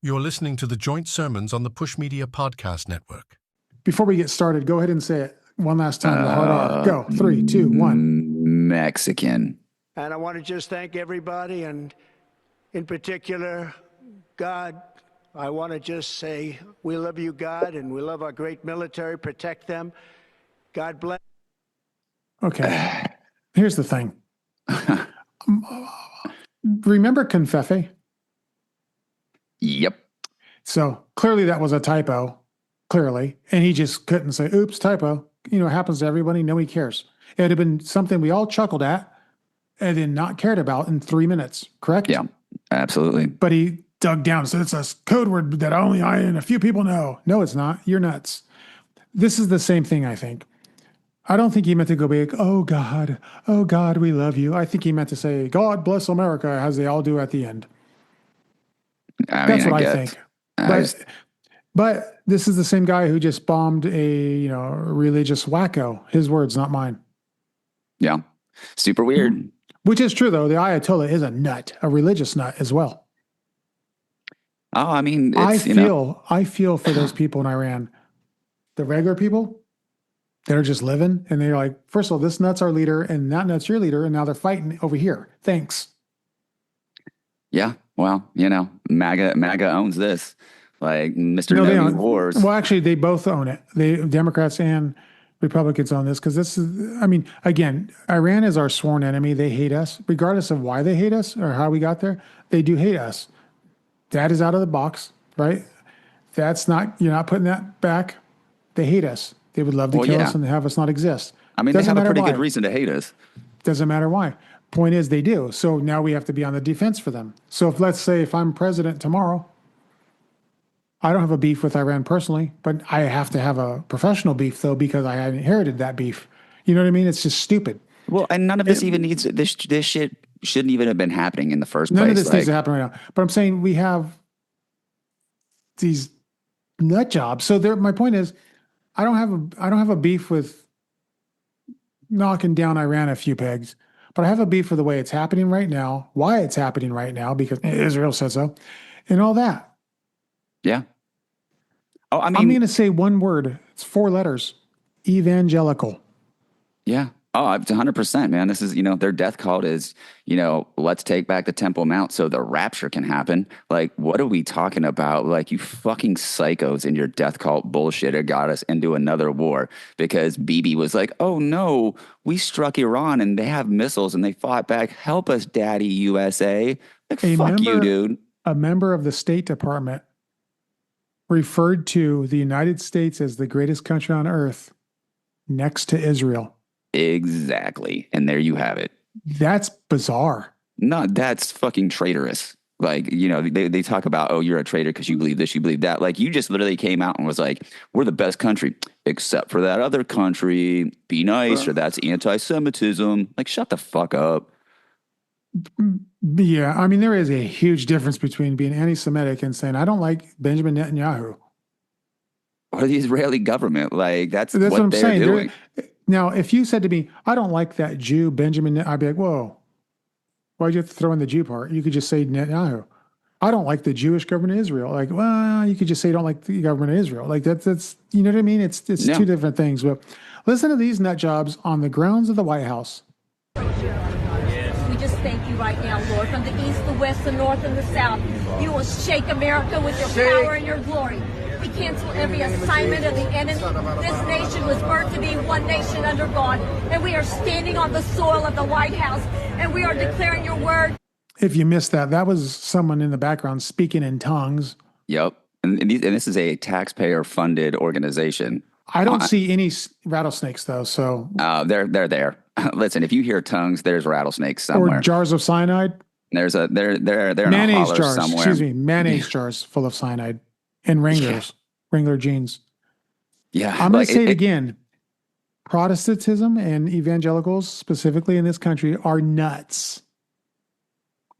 You're listening to the joint sermons on the Push Media Podcast Network. Before we get started, go ahead and say it one last time, the hard R. Go. 3, 2, 1. Mexican. And I want to just thank everybody, and in particular, God. I want to just say we love you, God, and we love our great military. Protect them. God bless. Okay. Here's the thing. Remember Confefe? Yep. So clearly that was a typo, clearly. And he just couldn't say, oops, typo. You know, it happens to everybody. Nobody cares. It would have been something we all chuckled at and then not cared about in 3 minutes, correct? Yeah, absolutely. But he dug down. So it's a code word that only I and a few people know. No, it's not. You're nuts. This is the same thing, I think. I don't think he meant to go big, oh, God, we love you. I think he meant to say, God bless America, as they all do at the end. That's what I think. But this is the same guy who just bombed a religious wacko. His words, not mine. Yeah. Super weird. Which is true, though. The Ayatollah is a nut, a religious nut as well. Oh, I mean, I feel for those people in Iran, the regular people that are just living, and they're like, first of all, this nut's our leader, and that nut's your leader, and now they're fighting over here. Thanks. Yeah, well, MAGA owns this. Like, Mr. No New Wars. Well, actually, they both own it. Democrats and Republicans own this, because this is, again, Iran is our sworn enemy. They hate us, regardless of why they hate us or how we got there. They do hate us. That is out of the box, right? That's not, you're not putting that back. They hate us. They would love to kill us and have us not exist. They have a pretty good reason to hate us. Doesn't matter why. Point is, they do. So now we have to be on the defense for them. So if I'm president tomorrow, I don't have a beef with Iran personally, but I have to have a professional beef, though, because I inherited that beef. You know what I mean? It's just stupid. Well, and none of this even needs, this shit shouldn't even have been happening in the first place. None of this needs to happen right now. But I'm saying we have these nut jobs. So my point is, I don't have a beef with knocking down Iran a few pegs, but I have a beef for the way it's happening right now, why it's happening right now, because Israel said so, and all that. Yeah. Oh, I'm going to say one word. It's 4 letters. Evangelical. Yeah. Oh, it's 100%, man. This is, their death cult is, let's take back the Temple Mount so the rapture can happen. Like, what are we talking about? Like, you fucking psychos in your death cult bullshit have got us into another war because Bibi was like, oh no, we struck Iran and they have missiles and they fought back. Help us, Daddy USA. Like, fuck you, dude. A member of the State Department referred to the United States as the greatest country on earth next to Israel. Exactly. And there you have it. That's bizarre. No, that's fucking traitorous. Like, they talk about, oh, you're a traitor because you believe this, you believe that. Like, you just literally came out and was like, we're the best country, except for that other country. Be nice, or that's anti-Semitism. Like, shut the fuck up. Yeah, there is a huge difference between being anti-Semitic and saying, I don't like Benjamin Netanyahu. Or the Israeli government. Like, that's what I'm they're saying. doing. Now, if you said to me, I don't like that Jew, Benjamin, I'd be like, whoa, why'd you have to throw in the Jew part? You could just say Netanyahu. I don't like the Jewish government of Israel. Like, well, you could just say you don't like the government of Israel. Like, that's you know what I mean? It's two different things. But listen to these nut jobs on the grounds of the White House. We just thank you right now, Lord, from the east, the west, the north, and the south. You will shake America with your power and your glory. We cancel every assignment of the enemy. This nation was birthed to be one nation under God, and we are standing on the soil of the White House, and we are declaring your word. If you missed that, that was someone in the background speaking in tongues. Yep. And this is a taxpayer-funded organization. I don't see any rattlesnakes, though, so... They're there. Listen, if you hear tongues, there's rattlesnakes somewhere. Or jars of cyanide. They're in mayonnaise a holler jars, somewhere. Excuse me, mayonnaise jars full of cyanide. And Wrangler jeans. Yeah. I'm going to say it again. Protestantism and evangelicals, specifically in this country, are nuts.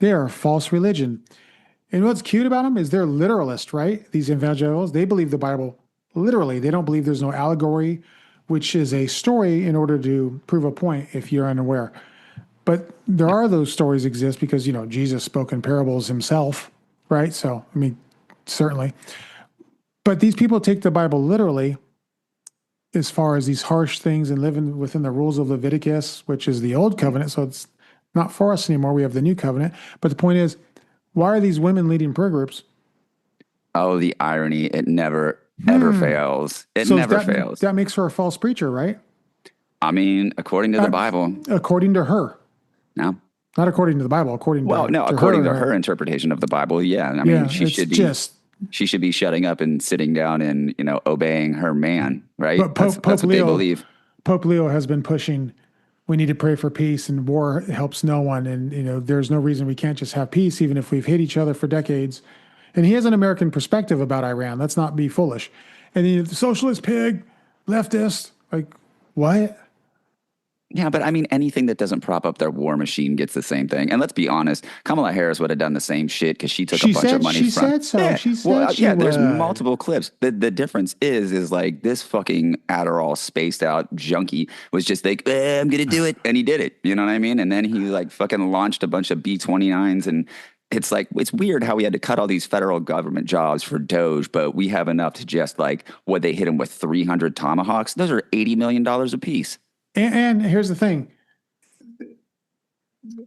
They are a false religion. And what's cute about them is they're literalist, right? These evangelicals, they believe the Bible literally. They don't believe there's no allegory, which is a story in order to prove a point if you're unaware. But there are those stories exist because, Jesus spoke in parables himself, right? So, certainly. But these people take the Bible literally as far as these harsh things and living within the rules of Leviticus, which is the old covenant. So it's not for us anymore. We have the new covenant. But the point is, why are these women leading prayer groups? Oh, the irony. It never, ever fails. It never fails. That makes her a false preacher, right? I mean, according to the Bible. According to her. No. Not according to the Bible, according to her interpretation of the Bible, yeah. I mean, she should be shutting up and sitting down and, obeying her man, right? But that's what they believe. Pope Leo has been pushing, we need to pray for peace, and war helps no one. And, there's no reason we can't just have peace, even if we've hit each other for decades. And he has an American perspective about Iran. Let's not be foolish. And the socialist pig, leftist, like, what? Yeah, but I mean, anything that doesn't prop up their war machine gets the same thing. And let's be honest, Kamala Harris would have done the same shit because she took a bunch of money she from. Said so. Yeah. She said she would. There's multiple clips. The difference is like this fucking Adderall spaced out junkie was just like, I'm gonna do it, and he did it. You know what I mean? And then he like fucking launched a bunch of B-29s, and it's like it's weird how we had to cut all these federal government jobs for Doge, but we have enough to just like what they hit him with 300 Tomahawks. Those are $80 million a piece. And here's the thing.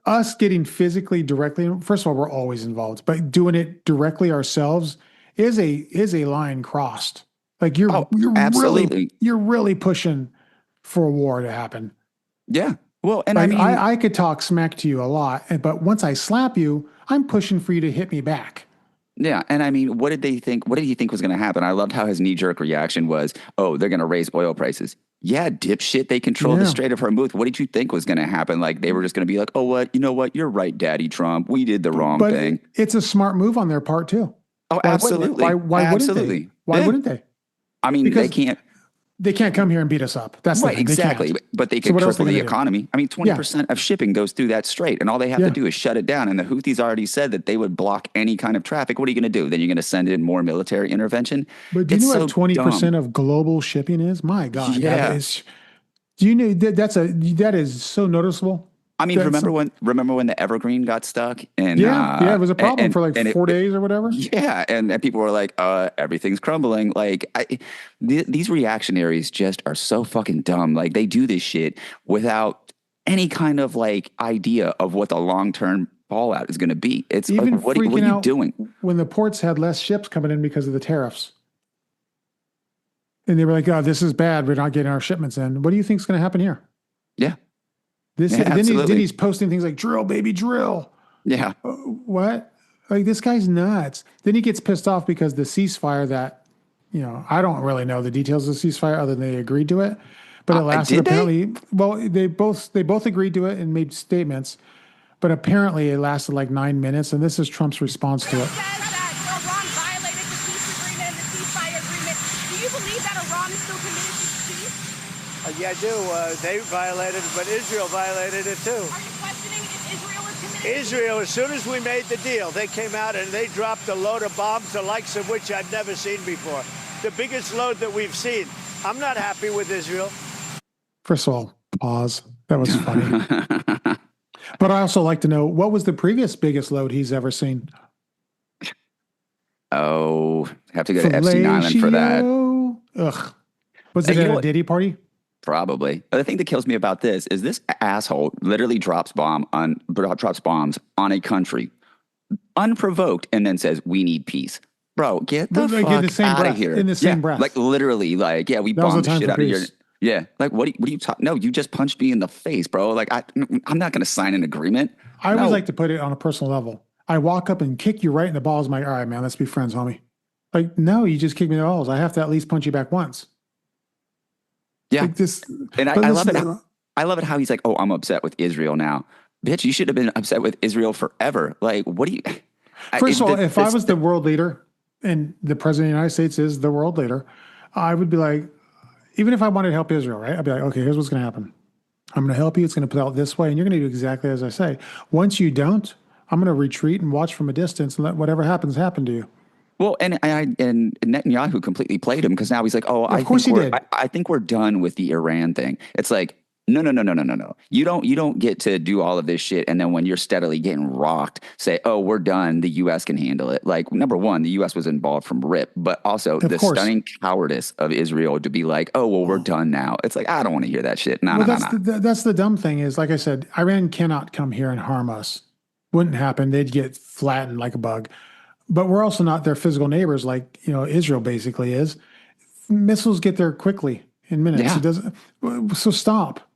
Us getting physically directly, first of all, we're always involved, but doing it directly ourselves is a line crossed. Like you're really pushing for a war to happen. Yeah. Well, and like, I mean, I could talk smack to you a lot, but once I slap you, I'm pushing for you to hit me back. Yeah, and I mean, what did they think? What did he think was going to happen? I loved how his knee-jerk reaction was, "Oh, they're going to raise oil prices." Yeah, dipshit. They controlled the Strait of Hormuz. What did you think was going to happen? Like they were just going to be like, "Oh, what? You know what? You're right, Daddy Trump. We did the wrong thing." It's a smart move on their part too. Oh, absolutely. Why absolutely. Wouldn't they? Why wouldn't they? I mean, because they can't come here and beat us up. That's right, exactly. But they could cripple the economy. I mean, 20% of shipping goes through that strait, and all they have to do is shut it down. And the Houthis already said that they would block any kind of traffic. What are you going to do? Then you're going to send in more military intervention? But do you know what 20% of global shipping is? My God. Yeah. Do you know that is so noticeable? I mean, remember when the Evergreen got stuck? And it was a problem for like 4 days or whatever. Yeah, and people were like, everything's crumbling. Like, these reactionaries just are so fucking dumb. Like, they do this shit without any kind of like idea of what the long-term fallout is going to be. It's even like, what are you doing? When the ports had less ships coming in because of the tariffs. And they were like, oh, this is bad. We're not getting our shipments in. What do you think is going to happen here? Yeah. Then he's posting things like drill, baby, drill. Yeah. What? Like this guy's nuts. Then he gets pissed off because the ceasefire that, I don't really know the details of the ceasefire other than they agreed to it. But it lasted apparently. Well, they both agreed to it and made statements. But apparently it lasted like 9 minutes. And this is Trump's response to it. Yeah, I do. They violated it, but Israel violated it too. Are you questioning if Israel is committed? Israel, as soon as we made the deal, they came out and they dropped a load of bombs, the likes of which I've never seen before. The biggest load that we've seen. I'm not happy with Israel. First of all, pause. That was funny. But I also like to know, what was the previous biggest load he's ever seen? Oh, have to go to Epstein Island for that. Ugh. Was it at a Diddy party? Probably. The thing that kills me about this is this asshole literally drops bombs on a country unprovoked and then says, we need peace. Bro, get the fuck out of here. In the same breath. Like literally, like, we bombed the shit out of your... Yeah. Like, what are you talking? No, you just punched me in the face, bro. Like, I'm not going to sign an agreement. I always like to put it on a personal level. I walk up and kick you right in the balls. I'm like, all right, man, let's be friends, homie. Like, no, you just kick me in the balls. I have to at least punch you back once. Yeah. Like this, and I love it. I love it how he's like, oh, I'm upset with Israel now. Bitch, you should have been upset with Israel forever. Like, what do you... First of all, if I was the world leader and the president of the United States is the world leader, I would be like, even if I wanted to help Israel, right? I'd be like, okay, here's what's going to happen. I'm going to help you. It's going to play out this way. And you're going to do exactly as I say. Once you don't, I'm going to retreat and watch from a distance and let whatever happens happen to you. Well, and Netanyahu completely played him because now he's like, oh, of course he did. I think we're done with the Iran thing. It's like, No. You don't get to do all of this shit, and then when you're steadily getting rocked, say, "Oh, we're done. The U.S. can handle it." Like, number one, the U.S. was involved from rip, but also the stunning cowardice of Israel to be like, "Oh, well, we're done now." It's like, I don't want to hear that shit. No. That's the dumb thing is, like I said, Iran cannot come here and harm us. Wouldn't happen. They'd get flattened like a bug. But we're also not their physical neighbors, like Israel basically is. Missiles get there quickly in minutes. Yeah. It doesn't. So stop.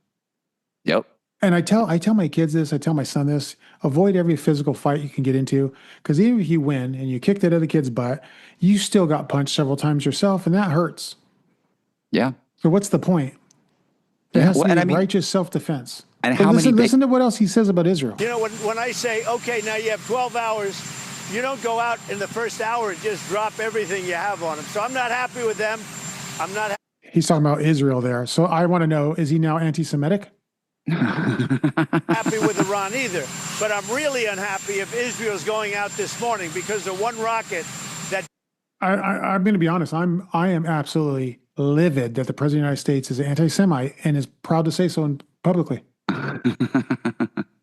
Yep. And I tell my kids this. I tell my son this. Avoid every physical fight you can get into, because even if you win and you kick that other kid's butt, you still got punched several times yourself, and that hurts. Yeah. So what's the point? It has to be righteous self-defense. And but listen to what else he says about Israel. When I say, okay, now you have 12 hours, you don't go out in the first hour and just drop everything you have on them. So I'm not happy with them. He's talking about Israel there. So I want to know, is he now anti-Semitic? Happy with Iran either. But I'm really unhappy if Israel's going out this morning because of one rocket that... I'm going to be honest. I am absolutely livid that the President of the United States is anti-Semite and is proud to say so publicly.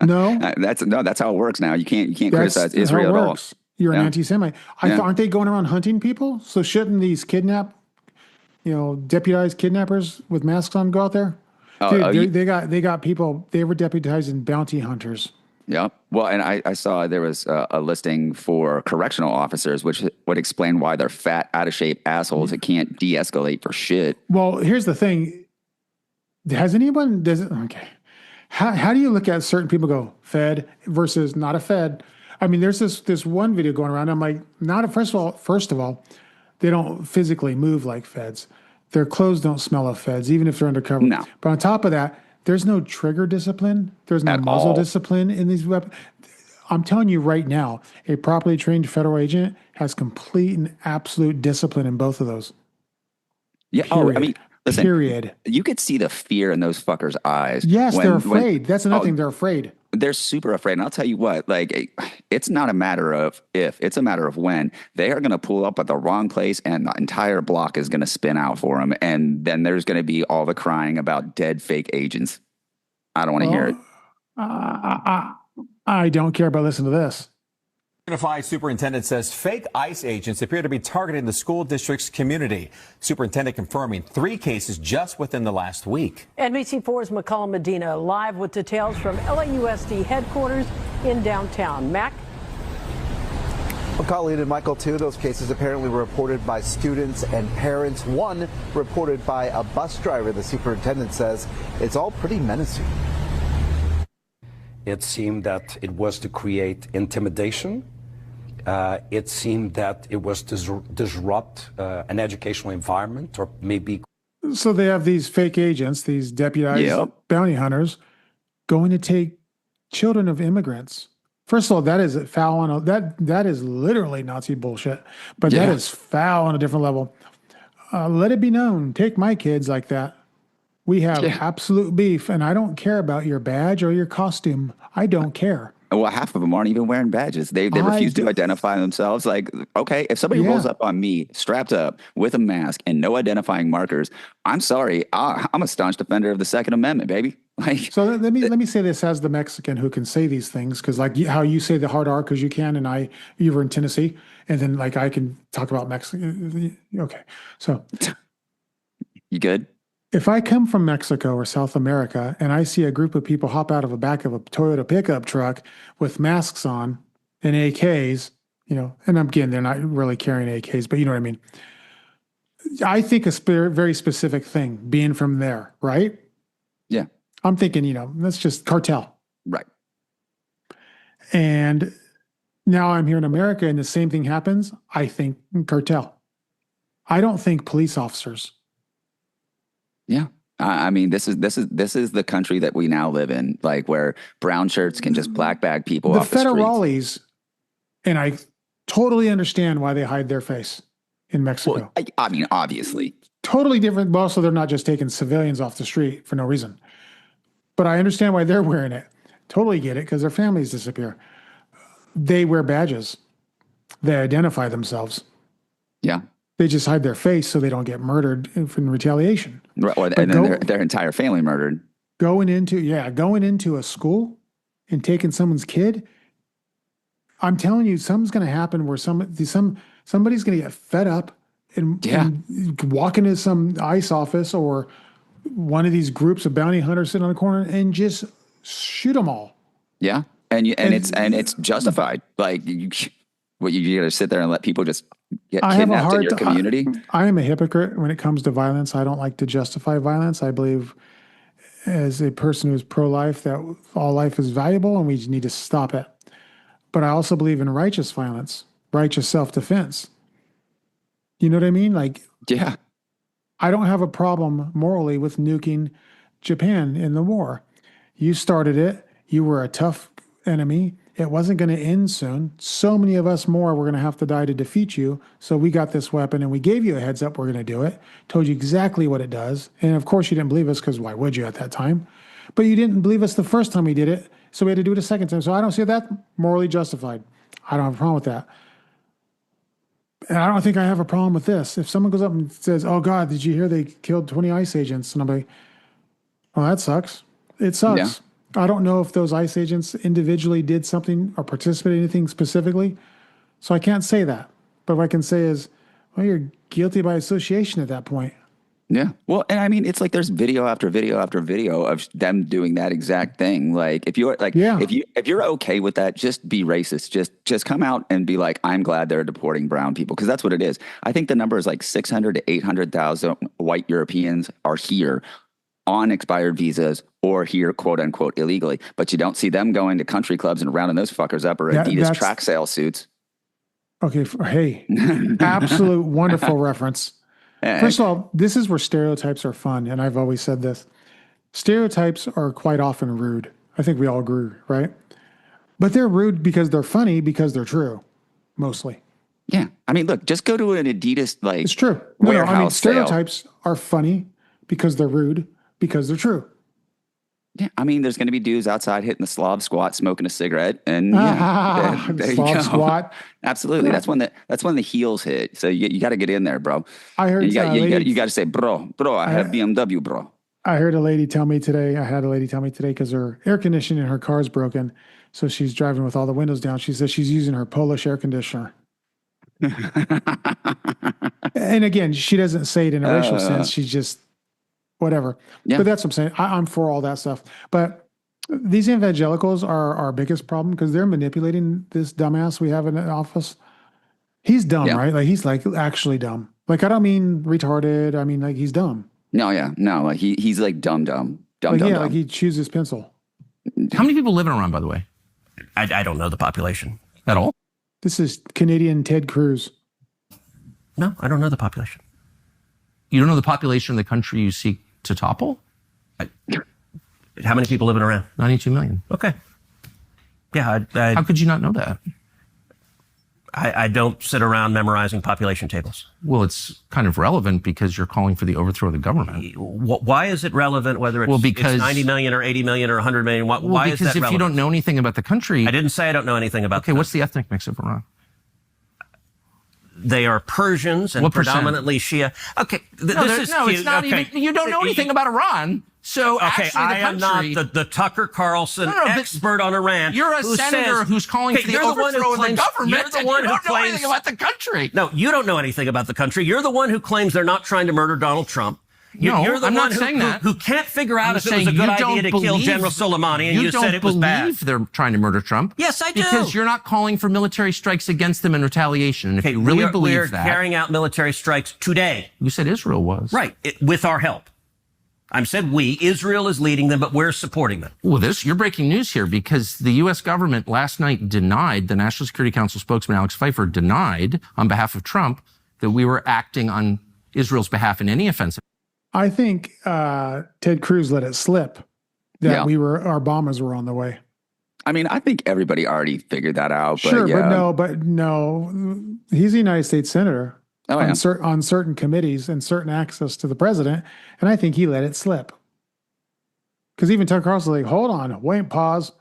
No, that's how it works now. You can't criticize Israel at all. You're an anti-Semite. Aren't they going around hunting people? So shouldn't these deputized kidnappers with masks on go out there? Dude, they got people. They were deputizing bounty hunters. Yeah. Well, and I saw there was a listing for correctional officers, which would explain why they're fat, out of shape assholes that can't de-escalate for shit. Well, here's the thing. Okay. How do you look at certain people go Fed versus not a Fed? I mean, there's this one video going around. I'm like, first of all, they don't physically move like Feds. Their clothes don't smell of Feds, even if they're undercover. No. But on top of that, there's no trigger discipline. There's no muzzle discipline in these weapons. I'm telling you right now, a properly trained federal agent has complete and absolute discipline in both of those. Yeah. Period. I mean, listen, period. You could see the fear in those fuckers' eyes. Yes, they're afraid. That's another thing. They're afraid. They're super afraid. And I'll tell you what, like, it's not a matter of if, it's a matter of when. They are going to pull up at the wrong place and the entire block is going to spin out for them. And then there's going to be all the crying about dead fake agents. I don't want to hear it. I don't care, but listen to this. Unified Superintendent says fake ICE agents appear to be targeting the school district's community. Superintendent confirming 3 cases just within the last week. NBC4's McCollum Medina live with details from LAUSD headquarters in downtown. Mac? Well, Colleen and Michael, 2 of those cases apparently were reported by students and parents. 1 reported by a bus driver. The superintendent says it's all pretty menacing. It seemed that it was to create intimidation. It seemed that it was to disrupt an educational environment, or maybe. So they have these fake agents, these deputized bounty hunters, going to take children of immigrants. First of all, that is foul on that is literally Nazi bullshit. But that is foul on a different level. Let it be known, take my kids like that. We have absolute beef, and I don't care about your badge or your costume. I don't care. Well, half of them aren't even wearing badges. They refuse to identify themselves. Like, okay, if somebody rolls up on me, strapped up with a mask and no identifying markers, I'm sorry. I'm a staunch defender of the Second Amendment, baby. Like, so let me say this as the Mexican who can say these things, because like how you say the hard R because you can, and you were in Tennessee, and then like I can talk about Mexico. Okay, so you good? If I come from Mexico or South America and I see a group of people hop out of the back of a Toyota pickup truck with masks on and AKs, and again, they're not really carrying AKs, but you know what I mean. I think a very specific thing being from there, right? Yeah. I'm thinking, that's just cartel. Right. And now I'm here in America and the same thing happens. I think cartel. I don't think police officers. Yeah. I mean, this is the country that we now live in, like where brown shirts can just black bag people off the streets. The federales, and I totally understand why they hide their face in Mexico. Well, I mean, obviously. Totally different. But also, they're not just taking civilians off the street for no reason. But I understand why they're wearing it. Totally get it, because their families disappear. They wear badges. They identify themselves. Yeah. They just hide their face so they don't get murdered from retaliation. Right, and then their entire family murdered. going into a school and taking someone's kid. I'm telling you, something's going to happen where somebody's going to get fed up and walk into some ICE office or one of these groups of bounty hunters sit on the corner and just shoot them all. Yeah. And it's justified. Like you got to sit there and let people just get kidnapped in your community. I am a hypocrite when it comes to violence. I don't like to justify violence. I believe as a person who's pro-life that all life is valuable and we need to stop it. But I also believe in righteous violence, righteous self-defense. You know what I mean? Like, yeah. I don't have a problem morally with nuking Japan in the war. You started it. You were a tough enemy. It wasn't going to end soon. So many of us more were going to have to die to defeat you. So we got this weapon and we gave you a heads up we're going to do it. Told you exactly what it does. And of course you didn't believe us because why would you at that time? But you didn't believe us the first time we did it. So we had to do it a second time. So I don't see that morally justified. I don't have a problem with that. And I don't think I have a problem with this. If someone goes up and says, oh God, did you hear they killed 20 ICE agents? And I'm like, well, that sucks. It sucks. Yeah. I don't know if those ICE agents individually did something or participated in anything specifically. So I can't say that. But what I can say is, well, you're guilty by association at that point. Yeah. Well, and I mean, it's like there's video after video after video of them doing that exact thing. Like if you're like, if you're okay with that, just be racist. Just come out and be like, I'm glad they're deporting brown people. Cause that's what it is. I think the number is like 600 to 800,000 white Europeans are here on expired visas or here, quote unquote, illegally. But you don't see them going to country clubs and rounding those fuckers up or Adidas track sale suits. Okay. Hey, absolute wonderful reference. First of all, this is where stereotypes are fun, and I've always said this. Stereotypes are quite often rude. I think we all agree, right? But they're rude because they're funny because they're true, mostly. Yeah. I mean, look, just go to an Adidas, like, it's true. Warehouse stereotypes are funny because they're rude because they're true. Yeah, I mean, there's going to be dudes outside hitting the Slav squat, smoking a cigarette, and there Slav you go. Squat. Absolutely, that's when the heels hit. So you got to get in there, bro. I heard you got to say, bro. I have BMW, bro. I heard a lady tell me today. Because her air conditioning in her car is broken, so she's driving with all the windows down. She says she's using her Polish air conditioner. And again, she doesn't say it in a racial sense. She's just. Whatever. Yeah. But that's what I'm saying. I'm for all that stuff. But these evangelicals are our biggest problem because they're manipulating this dumbass we have in the office. He's dumb, right? Like he's like actually dumb. Like I don't mean retarded. I mean like he's dumb. No, like he's like dumb. Like he chews his pencil. How many people live in Iran, by the way? I don't know the population at all. This is Canadian Ted Cruz. No, I don't know the population. You don't know the population of the country you seek to topple? How many people live in Iran? 92 million. Okay. Yeah. How could you not know that? I don't sit around memorizing population tables. Well, it's kind of relevant because you're calling for the overthrow of the government. Why is it relevant whether it's 90 million or 80 million or 100 million? Why is that relevant? Because if you don't know anything about the country... I didn't say I don't know anything about the country. What's the ethnic mix of Iran? They are Persians and predominantly Shia. Okay, it's not even. You don't know anything about Iran. So actually, I am not the Tucker Carlson expert on Iran. You're a senator who's calling for the overthrow of the government. You're the one who claims, don't know anything about the country. No, you don't know anything about the country. You're the one who claims they're not trying to murder Donald Trump. You're the one who can't figure out if it was a good idea to kill General Soleimani, and you said it was bad. You don't believe they're trying to murder Trump. Yes, I do. Because you're not calling for military strikes against them in retaliation. And if you really believe that... We're carrying out military strikes today. You said Israel was. Right, with our help. I said we. Israel is leading them, but we're supporting them. Well, you're breaking news here because the U.S. government last night denied, the National Security Council spokesman Alex Pfeiffer denied on behalf of Trump that we were acting on Israel's behalf in any offensive. I think Ted Cruz let it slip that our bombers were on the way. I mean, I think everybody already figured that out. But sure, but no, he's a United States senator on certain committees and certain access to the president, and I think he let it slip. Because even Tucker Carlson's like, hold on, wait, pause.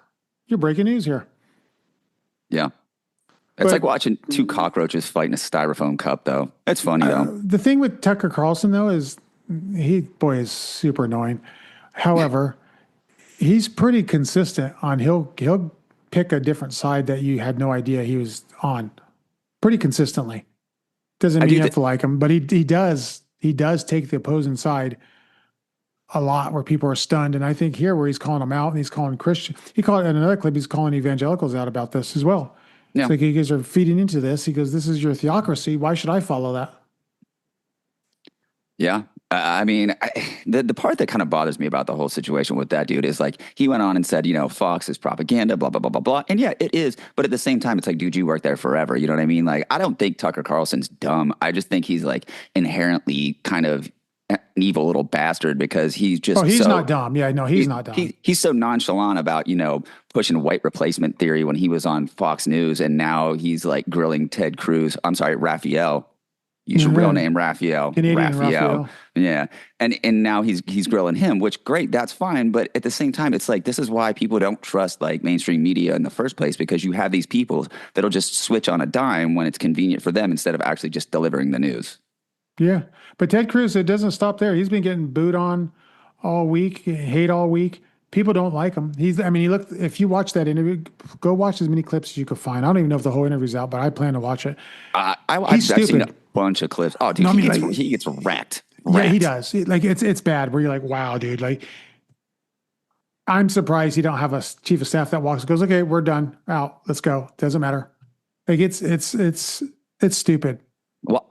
You're breaking news here. Yeah. It's like watching two cockroaches fight in a styrofoam cup, though. It's funny, though. The thing with Tucker Carlson, though, is he is super annoying. However, he's pretty consistent on he'll pick a different side that you had no idea he was on pretty consistently. Doesn't mean you have to like him, but he does take the opposing side a lot where people are stunned. And I think here where he's calling them out and he's calling Christian, he called in another clip, he's calling evangelicals out about this as well. Yeah. It's like you guys are feeding into this. He goes, this is your theocracy. Why should I follow that? Yeah. I mean, the part that kind of bothers me about the whole situation with that dude is like, he went on and said, Fox is propaganda, blah, blah, blah, blah, blah. And yeah, it is. But at the same time, it's like, dude, you work there forever. You know what I mean? Like, I don't think Tucker Carlson's dumb. I just think he's like inherently kind of an evil little bastard because he's just. Oh, he's not dumb. Yeah, no, he's not dumb. He's so nonchalant about, pushing white replacement theory when he was on Fox News. And now he's like grilling Ted Cruz. I'm sorry, Raphael. Use your real name, Raphael. Raphael. Yeah. And now he's grilling him, which great, that's fine. But at the same time, it's like, this is why people don't trust like mainstream media in the first place, because you have these people that'll just switch on a dime when it's convenient for them instead of actually just delivering the news. Yeah. But Ted Cruz, it doesn't stop there. He's been getting booed on all week, hate all week. People don't like him. If you watch that interview, go watch as many clips as you could find. I don't even know if the whole interview's out, but I plan to watch it. I've seen a bunch of clips. Oh, dude, no, he gets wrecked. Yeah, he does. It's bad where you're like, wow, dude. Like, I'm surprised he don't have a chief of staff that goes, okay, we're done. Out. Let's go. Doesn't matter. Like, it's stupid. Well,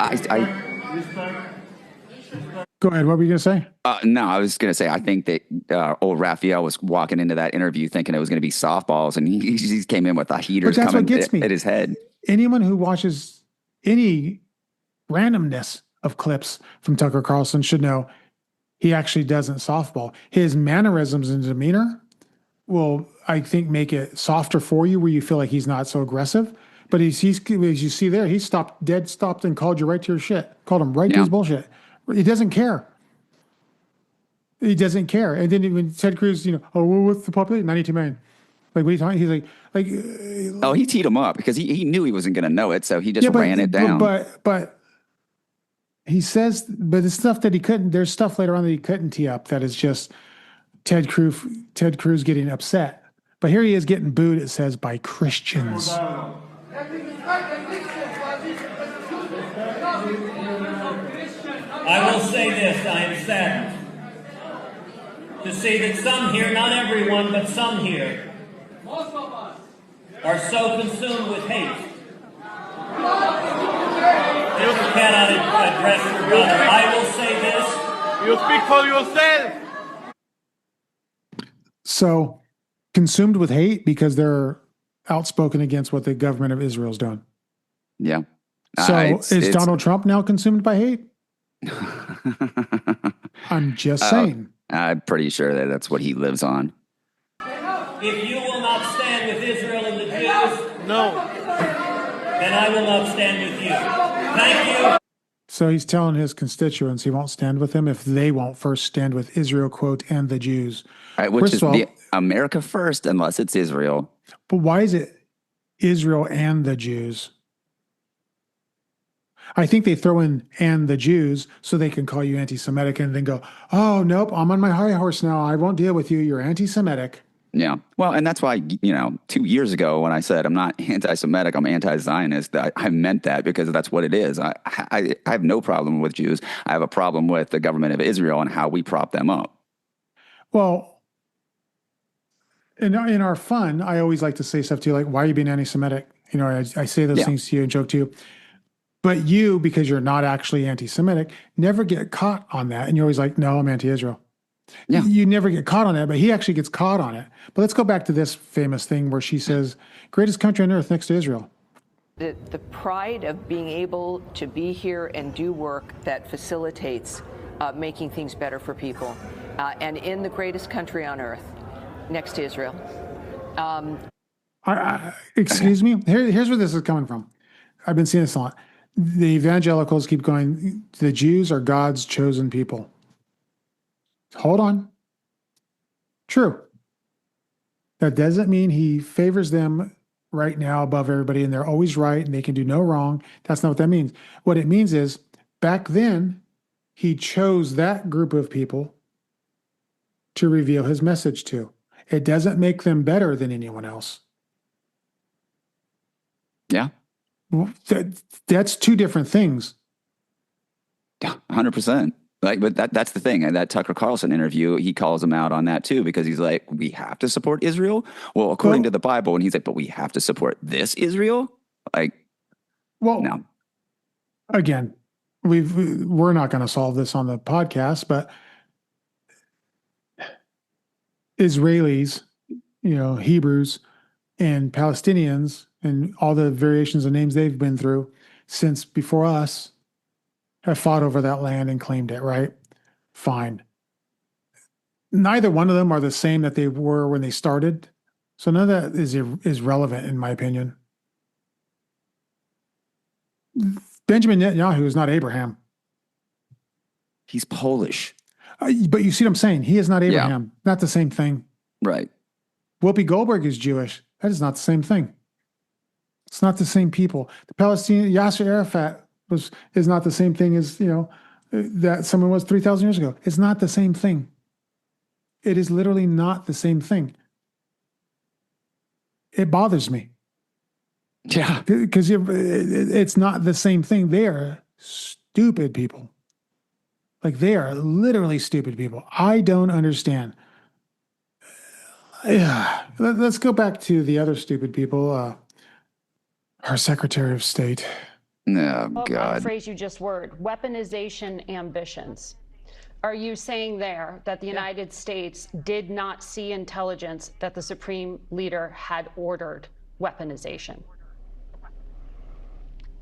Go ahead. What were you going to say? No, I was going to say, I think that old Raphael was walking into that interview thinking it was going to be softballs, and he just came in with a heater coming at his head. Anyone who watches any randomness of clips from Tucker Carlson should know he actually doesn't softball. His mannerisms and demeanor will, I think, make it softer for you where you feel like he's not so aggressive. But he's as you see there, he stopped and called you right to your shit. Called him right to his bullshit. He doesn't care. He doesn't care. And then when Ted Cruz, what's the population? 92 million. Like, what are you talking? He's like, oh, he teed him up because he knew he wasn't going to know it, so he just ran it down. But he says, but the stuff that he couldn't. There's stuff later on that he couldn't tee up that is just Ted Cruz getting upset. But here he is getting booed. It says by Christians. I will say this, I am saddened to see that some here, not everyone, but some here, are so consumed with hate. You cannot address your brother. I will say this. You speak for yourself. So, consumed with hate because they're outspoken against what the government of Israel is doing. Yeah. So, is Donald Trump now consumed by hate? I'm just saying. I'm pretty sure that's what he lives on. If you will not stand with Israel and the Jews, no, then I will not stand with you. Thank you. So he's telling his constituents he won't stand with them if they won't first stand with Israel, quote, and the Jews. All right, which is the America first, unless it's Israel. But why is it Israel and the Jews? I think they throw in "and the Jews" so they can call you anti-Semitic and then go, "Oh, nope, I'm on my high horse now. I won't deal with you. You're anti-Semitic." Yeah. Well, and that's why, 2 years ago when I said I'm not anti-Semitic, I'm anti-Zionist, I meant that because that's what it is. I have no problem with Jews. I have a problem with the government of Israel and how we prop them up. Well, in our fun, I always like to say stuff to you like, why are you being anti-Semitic? I say those things to you and joke to you. But you, because you're not actually anti-Semitic, never get caught on that. And you're always like, no, I'm anti-Israel. Yeah. You never get caught on that, but he actually gets caught on it. But let's go back to this famous thing where she says, greatest country on earth next to Israel. The pride of being able to be here and do work that facilitates making things better for people. And in the greatest country on earth next to Israel. Excuse me? Here's where this is coming from. I've been seeing this a lot. The evangelicals keep going, the Jews are God's chosen people. Hold on. True. That doesn't mean he favors them right now above everybody and they're always right and they can do no wrong. That's not what that means. What it means is back then, he chose that group of people to reveal his message to. It doesn't make them better than anyone else. Yeah. That's two different things. 100%. Like, but that's the thing. That Tucker Carlson interview, he calls him out on that too, because he's like, we have to support Israel. Well, according to the Bible, and he's like, but we have to support this Israel. Like, well, no. Again, we're not going to solve this on the podcast, but Israelis, Hebrews and Palestinians and all the variations of names they've been through since before us have fought over that land and claimed it, right? Fine. Neither one of them are the same that they were when they started. So none of that is relevant, in my opinion. Benjamin Netanyahu is not Abraham. He's Polish. But you see what I'm saying? He is not Abraham. Yeah. Not the same thing. Right. Whoopi Goldberg is Jewish. That is not the same thing. It's not the same people. The Palestinian, Yasser Arafat is not the same thing as, that someone was 3,000 years ago. It's not the same thing. It is literally not the same thing. It bothers me. Yeah. Because it's not the same thing. They are stupid people. Like, they are literally stupid people. I don't understand. Let's go back to the other stupid people. Our Secretary of State. Oh, God. The phrase you just word, weaponization ambitions. Are you saying there that the United States did not see intelligence that the Supreme Leader had ordered weaponization?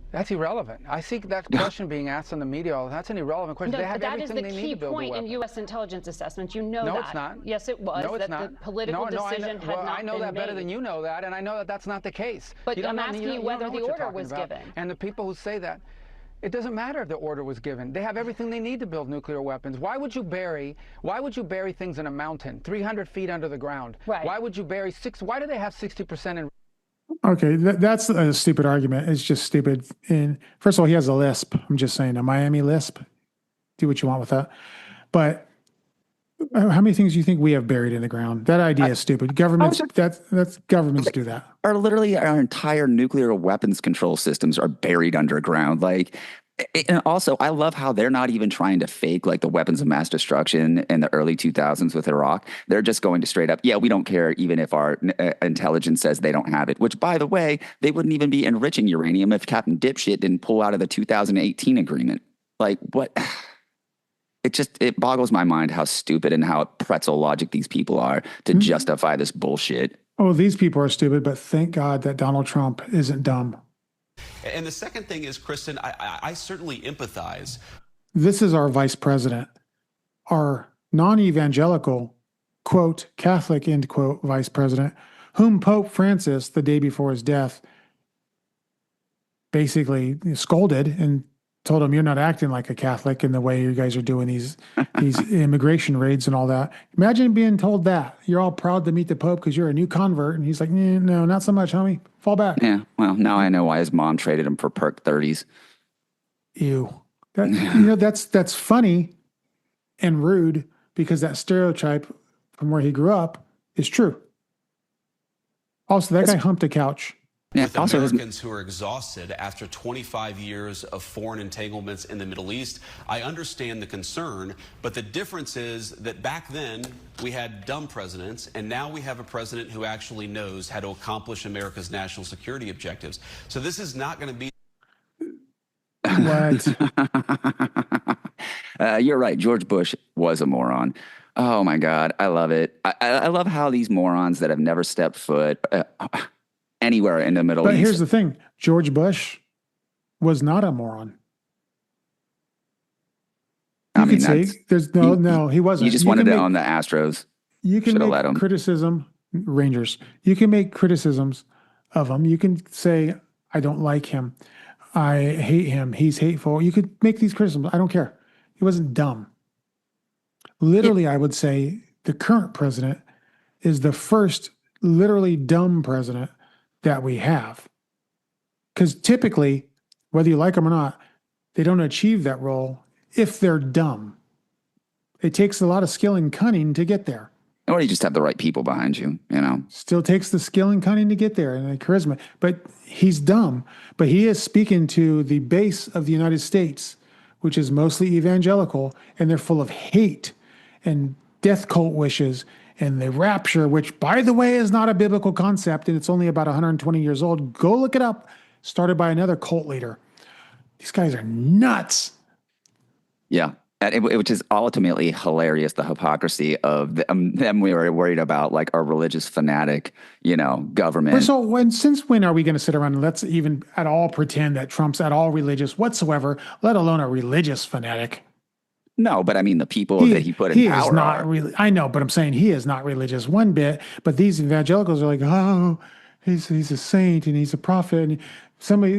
That's irrelevant. I think that question being asked in the media, that's an irrelevant question. No, they have that is the key point in U.S. intelligence assessments. You know that. No, it's not. Yes, it was. No, it's not. The political decision had not been made. I know that better than you know that, and I know that that's not the case. But I'm asking you whether the order was given. And the people who say that, it doesn't matter if the order was given. They have everything they need to build nuclear weapons. Why would you bury things in a mountain, 300 feet under the ground? Right. Why would you bury why do they have 60% in? Okay, that's a stupid argument. It's just stupid. And first of all, he has a lisp. I'm just saying, a Miami lisp. Do what you want with that. But how many things do you think we have buried in the ground? That idea is stupid. Governments, that's governments do that. Literally, our entire nuclear weapons control systems are buried underground. Like, and also, I love how they're not even trying to fake like the weapons of mass destruction in the early 2000s with Iraq. They're just going to straight up, yeah, we don't care even if our intelligence says they don't have it, which, by the way, they wouldn't even be enriching uranium if Captain Dipshit didn't pull out of the 2018 agreement. Like, what? It boggles my mind how stupid and how pretzel logic these people are to justify this bullshit. Oh, these people are stupid, but thank God that Donald Trump isn't dumb. And the second thing is, Kristen, I certainly empathize. This is our vice president, our non-evangelical, quote, Catholic, end quote, vice president, whom Pope Francis, the day before his death, basically scolded and told him, you're not acting like a Catholic in the way you guys are doing these immigration raids and all that. Imagine being told that. You're all proud to meet the Pope because you're a new convert. And he's like, no, not so much, homie. Fall back. Yeah, well, now I know why his mom traded him for Perk 30s. Ew. That's funny and rude because that stereotype from where he grew up is true. Also, that guy humped a couch. Yeah, with also Americans who are exhausted after 25 years of foreign entanglements in the Middle East. I understand the concern, but the difference is that back then we had dumb presidents, and now we have a president who actually knows how to accomplish America's national security objectives. So this is not going to be... What? You're right. George Bush was a moron. Oh, my God. I love it. I love how these morons that have never stepped foot... anywhere in the Middle East. But here's the thing. George Bush was not a moron. You could say there's no, he wasn't. You just wanted it on the Astros. You can make criticism, Rangers. You can make criticisms of him. You can say, I don't like him. I hate him. He's hateful. You could make these criticisms. I don't care. He wasn't dumb. Literally, I would say the current president is the first literally dumb president that we have. Because typically, whether you like them or not, they don't achieve that role if they're dumb. It takes a lot of skill and cunning to get there. Or you just have the right people behind you, you know? Still takes the skill and cunning to get there and the charisma. But he's dumb. But he is speaking to the base of the United States, which is mostly evangelical, and they're full of hate and death cult wishes and the rapture, which, by the way, is not a biblical concept, and it's only about 120 years old. Go look it up. Started by another cult leader. These guys are nuts. Yeah. Which is ultimately hilarious, the hypocrisy of them. We were worried about like a religious fanatic, government. So since when are we going to sit around and let's even at all pretend that Trump's at all religious whatsoever, let alone a religious fanatic? No, but I mean the people that he put in power. He is not really. I know, but I'm saying he is not religious one bit. But these evangelicals are like, oh, he's a saint and he's a prophet. And somebody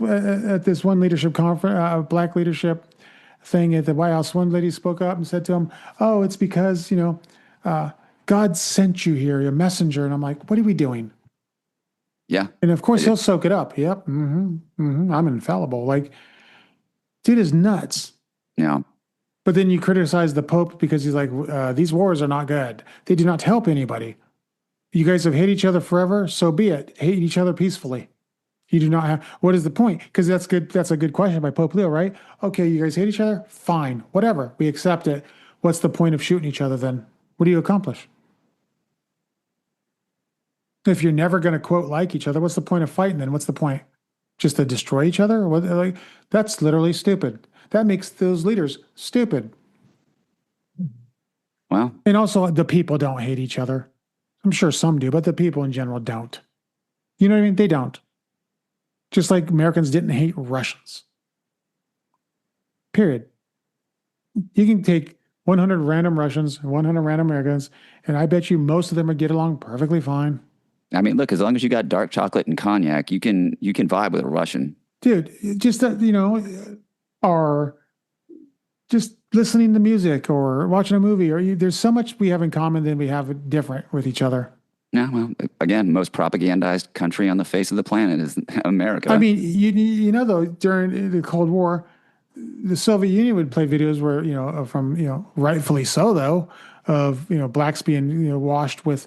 at this one leadership conference, black leadership thing at the White House, one lady spoke up and said to him, oh, it's because, God sent you here, a messenger. And I'm like, what are we doing? Yeah. And of course he'll soak it up. Yep. I'm infallible. Like, dude is nuts. Yeah. But then you criticize the Pope because he's like, these wars are not good. They do not help anybody. You guys have hated each other forever. So be it. Hate each other peacefully. You do not have, what is the point? Because that's good. That's a good question by Pope Leo, right? Okay, you guys hate each other? Fine, whatever. We accept it. What's the point of shooting each other then? What do you accomplish? If you're never going to quote like each other, what's the point of fighting then? What's the point? Just to destroy each other? What, that's literally stupid. That makes those leaders stupid. Well, and also the people don't hate each other. I'm sure some do, but the people in general don't. You know what I mean? They don't. Just like Americans didn't hate Russians. Period. You can take 100 random Russians, 100 random Americans, and I bet you most of them would get along perfectly fine. I mean, look, as long as you got dark chocolate and cognac, you can vibe with a Russian. Dude, just or just listening to music or watching a movie, or there's so much we have in common than we have different with each other. Yeah, well, again, most propagandized country on the face of the planet is America. I mean, though, during the Cold War, the Soviet Union would play videos where, from, rightfully so, though, of, blacks being, washed with,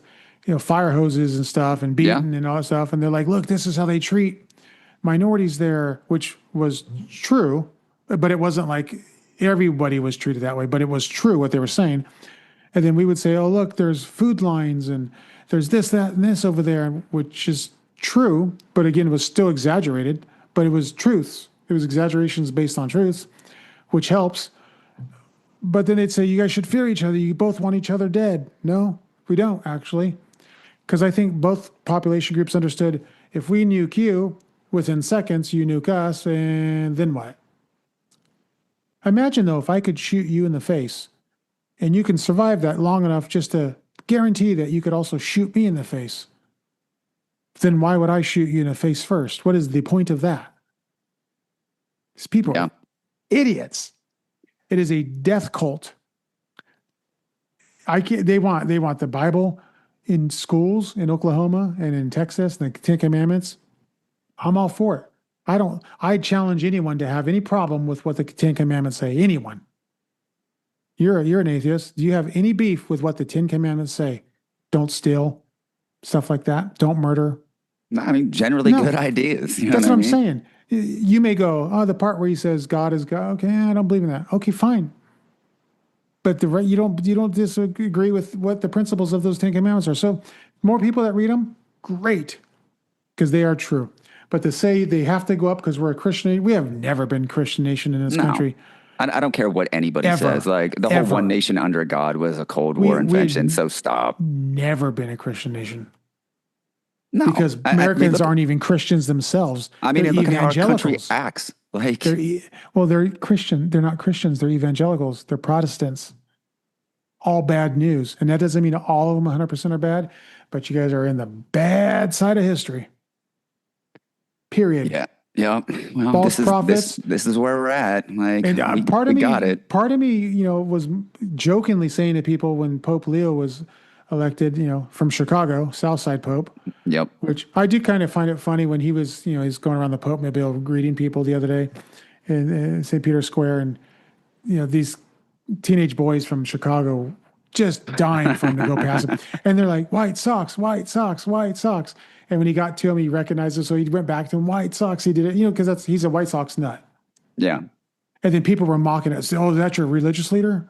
fire hoses and stuff and beaten and all that stuff. And they're like, look, this is how they treat minorities there, which was true, but it wasn't like everybody was treated that way, but it was true what they were saying. And then we would say, oh, look, there's food lines and there's this, that, and this over there, which is true, but again, it was still exaggerated, but it was truths. It was exaggerations based on truths, which helps. But then they'd say, you guys should fear each other. You both want each other dead. No, we don't, actually. Because I think both population groups understood if we nuke you, within seconds, you nuke us, and then what? Imagine, though, if I could shoot you in the face, and you can survive that long enough just to guarantee that you could also shoot me in the face. Then why would I shoot you in the face first? What is the point of that? These people are idiots. It is a death cult. They want the Bible in schools in Oklahoma and in Texas, the Ten Commandments. I'm all for it. I challenge anyone to have any problem with what the Ten Commandments say. Anyone. You're an atheist. Do you have any beef with what the Ten Commandments say? Don't steal, stuff like that. Don't murder. I mean, generally good ideas. That's what I'm saying. You may go, oh, the part where he says God is God. Okay, I don't believe in that. Okay, fine. But you don't disagree with what the principles of those Ten Commandments are. So more people that read them, great, because they are true. But to say they have to go up because we're a Christian nation, we have never been a Christian nation in this country. I don't care what anybody says. Like the whole one nation under God was a Cold War invention. So stop. Never been a Christian nation. No, because Americans aren't even Christians themselves. I mean, look at how our country acts. Like, they're Christian. They're not Christians. They're evangelicals. They're Protestants. All bad news, and that doesn't mean all of them 100% are bad. But you guys are in the bad side of history. Period. Yeah. Yeah, well, false prophets. This is where we're at. Like, and part of me, was jokingly saying to people when Pope Leo was elected, from Chicago, Southside Pope. Yep. Which I do kind of find it funny when he was, he's going around the Pope Mobile greeting people the other day in St. Peter's Square, and these teenage boys from Chicago just dying for him to go past him. And they're like, white socks, white socks, white socks. And when he got to him, he recognized him. So he went back to him, white socks. He did it, because he's a White Sox nut. Yeah. And then people were mocking us. Oh, that's your religious leader?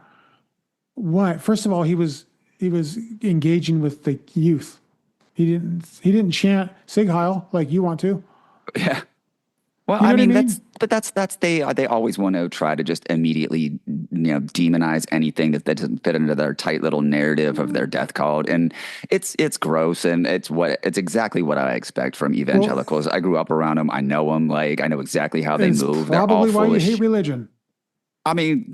What? First of all, he was engaging with the youth. He didn't chant Sig Heil like you want to. Yeah. Well, You know I mean, what I mean? that's they always want to try to just immediately, demonize anything that doesn't fit into their tight little narrative of their death cult, and it's gross, and it's exactly what I expect from evangelicals. I grew up around them. I know them. Like, I know exactly how they move. They're all Probably why you foolish. hate religion. I mean,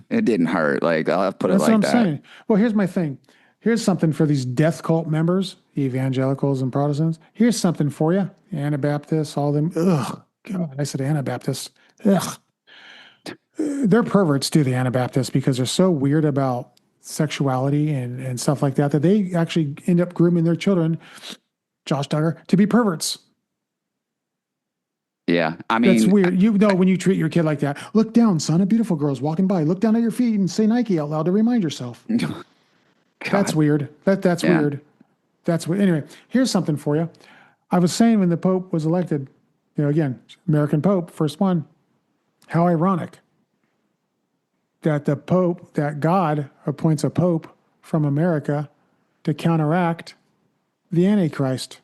it didn't hurt. Like, I'll put it That's like what I'm that. saying. Well, here's my thing. Here's something for these death cult members, evangelicals and Protestants. Here's something for you. Anabaptists, all them. Ugh. God, I said Anabaptists. Ugh. They're perverts too, the Anabaptists, because they're so weird about sexuality and stuff like that they actually end up grooming their children, Josh Duggar, to be perverts. Yeah, I mean, that's weird. When you treat your kid like that, look down, son. A beautiful girl's walking by. Look down at your feet and say Nike out loud to remind yourself. That's weird. That's weird. That's weird. Anyway, here's something for you. I was saying when the Pope was elected, again, American Pope, first one. How ironic that God appoints a Pope from America to counteract the Antichrist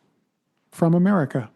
from America.